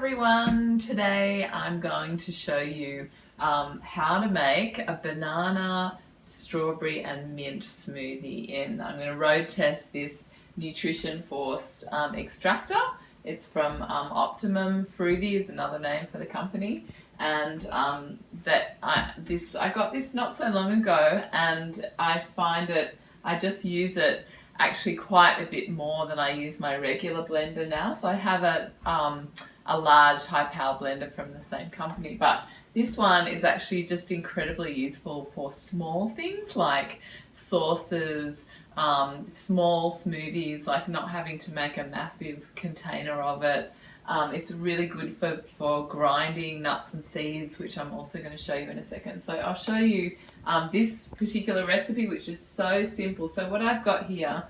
everyone, today I'm going to show you how to make a banana, strawberry and mint smoothie I'm going to road test this Nutritionforce extractor. It's from Optimum Fruity is another name for the company, and I got this not so long ago, and I find I just use it actually quite a bit more than I use my regular blender now. So I have a large high power blender from the same company, but this one is actually just incredibly useful for small things like sauces, small smoothies, like not having to make a massive container of it. It's really good for grinding nuts and seeds, which I'm also going to show you in a second. So I'll show you this particular recipe, which is so simple. So what I've got here,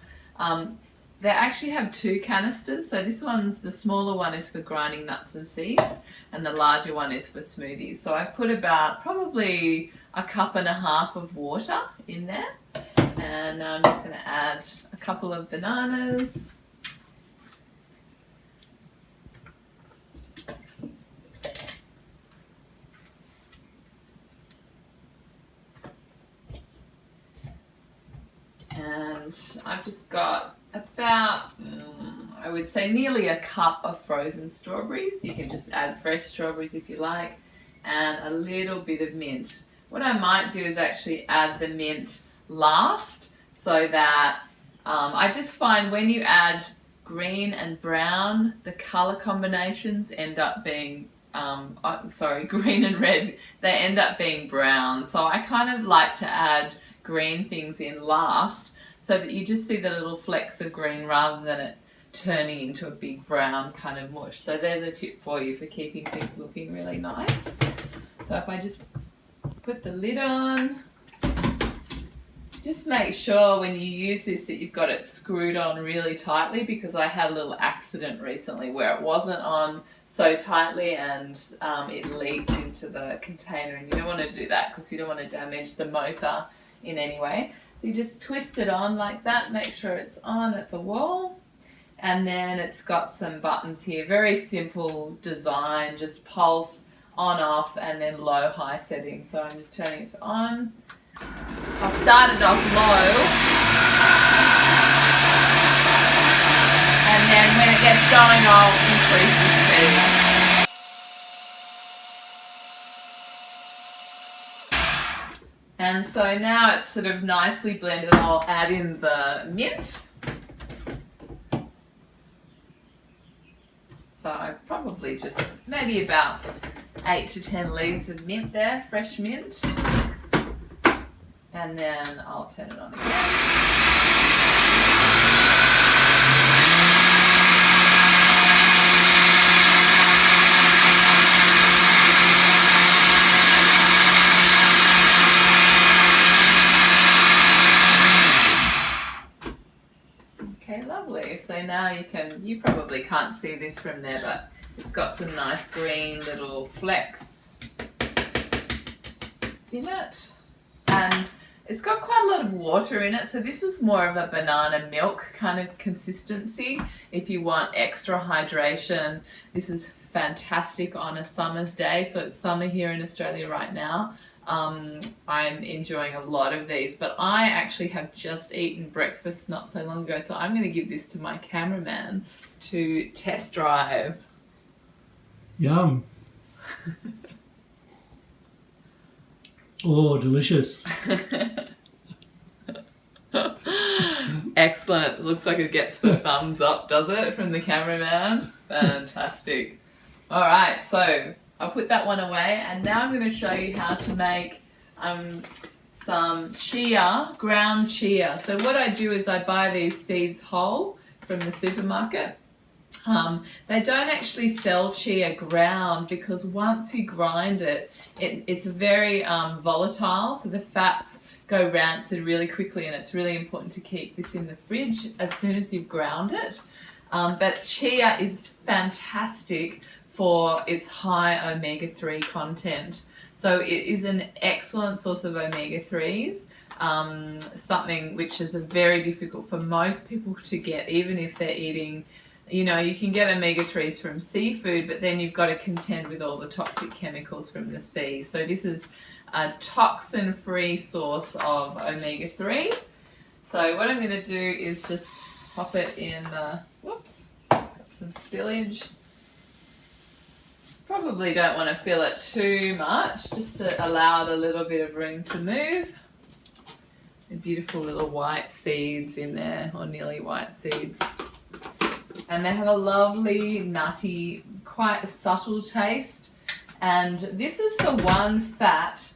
they actually have two canisters. So the smaller one is for grinding nuts and seeds, and the larger one is for smoothies. So I put about probably a cup and a half of water in there, and I'm just going to add a couple of bananas. And I've just got about, I would say nearly a cup of frozen strawberries. You can just add fresh strawberries if you like, and a little bit of mint. What I might do is actually add the mint last, so that I just find when you add green and brown, the color combinations end up being green and red, they end up being brown. So I kind of like to add green things in last, so that you just see the little flecks of green rather than it turning into a big brown kind of mush. So there's a tip for you for keeping things looking really nice. So if I just put the lid on, just make sure when you use this that you've got it screwed on really tightly, because I had a little accident recently where it wasn't on so tightly and it leaked into the container, and you don't want to do that because you don't want to damage the motor in any way. So you just twist it on like that, make sure it's on at the wall, and then it's got some buttons here. Very simple design, just pulse, on, off, and then low, high settings. So I'm just turning it to on. I'll start it off low, and then when it gets going I'll increase the speed. And so now it's sort of nicely blended. I'll add in the mint. So I probably just maybe about 8 to 10 leaves of mint there, fresh mint. And then I'll turn it on again. Okay, lovely. So now you probably can't see this from there, but it's got some nice green little flecks in it. And it's got quite a lot of water in it, so this is more of a banana milk kind of consistency. If you want extra hydration, this is fantastic on a summer's day. So it's summer here in Australia right now. I'm enjoying a lot of these, but I actually have just eaten breakfast not so long ago, so I'm going to give this to my cameraman to test drive. Yum. Oh, delicious. Excellent. Looks like it gets the thumbs up, does it, from the cameraman? Fantastic. All right, so I'll put that one away, and now I'm going to show you how to make some chia, ground chia. So what I do is I buy these seeds whole from the supermarket. They don't actually sell chia ground, because once you grind it's very volatile, so the fats go rancid really quickly, and it's really important to keep this in the fridge as soon as you've ground it. But chia is fantastic for its high omega-3 content. So it is an excellent source of omega-3s, something which is very difficult for most people to get, even if they're eating you know, you can get omega-3s from seafood, but then you've got to contend with all the toxic chemicals from the sea. So this is a toxin-free source of omega-3. So what I'm going to do is just pop it in the, whoops, got some spillage. Probably don't want to fill it too much, just to allow it a little bit of room to move. And beautiful little white seeds in there, or nearly white seeds. And they have a lovely, nutty, quite subtle taste. And this is the one fat,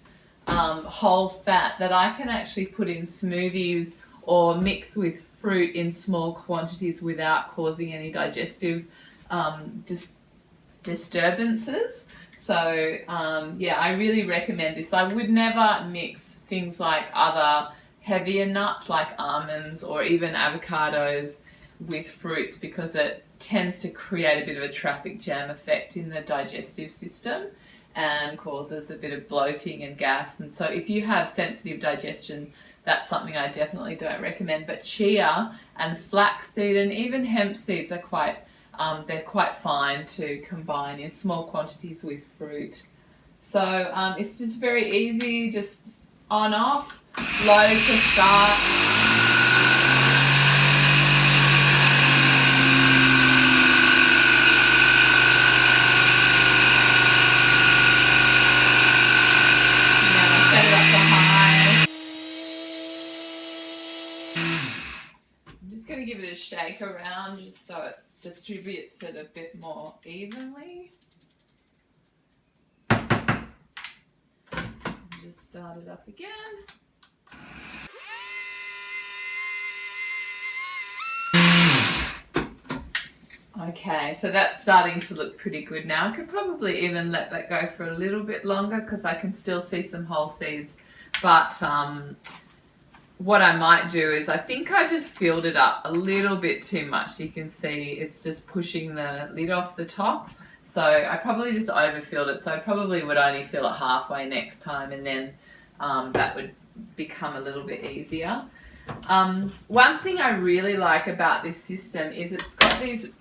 whole fat, that I can actually put in smoothies or mix with fruit in small quantities without causing any digestive disturbances. So yeah, I really recommend this. I would never mix things like other heavier nuts like almonds or even avocados with fruits, because it tends to create a bit of a traffic jam effect in the digestive system and causes a bit of bloating and gas. And so if you have sensitive digestion, that's something I definitely don't recommend. But chia and flaxseed and even hemp seeds are quite they're quite fine to combine in small quantities with fruit. So it's just very easy, just on off, low to start. Now I set it up to high. I'm just going to give it a shake around just so it distributes it a bit more evenly. Just start it up again. Okay, so that's starting to look pretty good now. I could probably even let that go for a little bit longer because I can still see some whole seeds. But what I might do is, I think I just filled it up a little bit too much. You can see it's just pushing the lid off the top. So I probably just overfilled it. So I probably would only fill it halfway next time, and then that would become a little bit easier. One thing I really like about this system is it's got these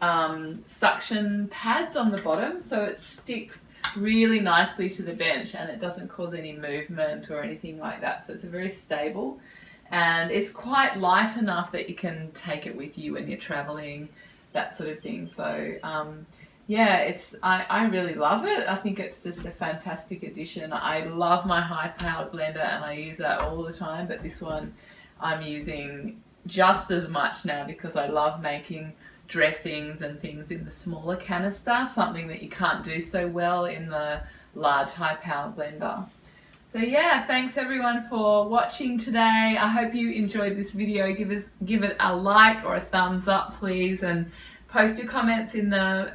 suction pads on the bottom, so it sticks really nicely to the bench and it doesn't cause any movement or anything like that. So it's very stable, and it's quite light enough that you can take it with you when you're traveling, that sort of thing. So yeah, I really love it. I think it's just a fantastic addition. I love my high-powered blender and I use that all the time, but this one I'm using just as much now because I love making dressings and things in the smaller canister, something that you can't do so well in the large high-powered blender. So yeah, thanks everyone for watching today. I hope you enjoyed this video. Give it a like or a thumbs up, please, and post your comments in the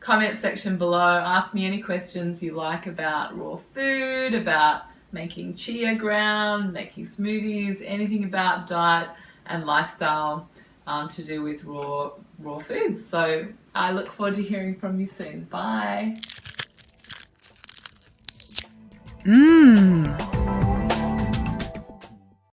comment section below. Ask me any questions you like about raw food, about making chia ground, making smoothies, anything about diet and lifestyle to do with raw foods. So I look forward to hearing from you soon. Bye.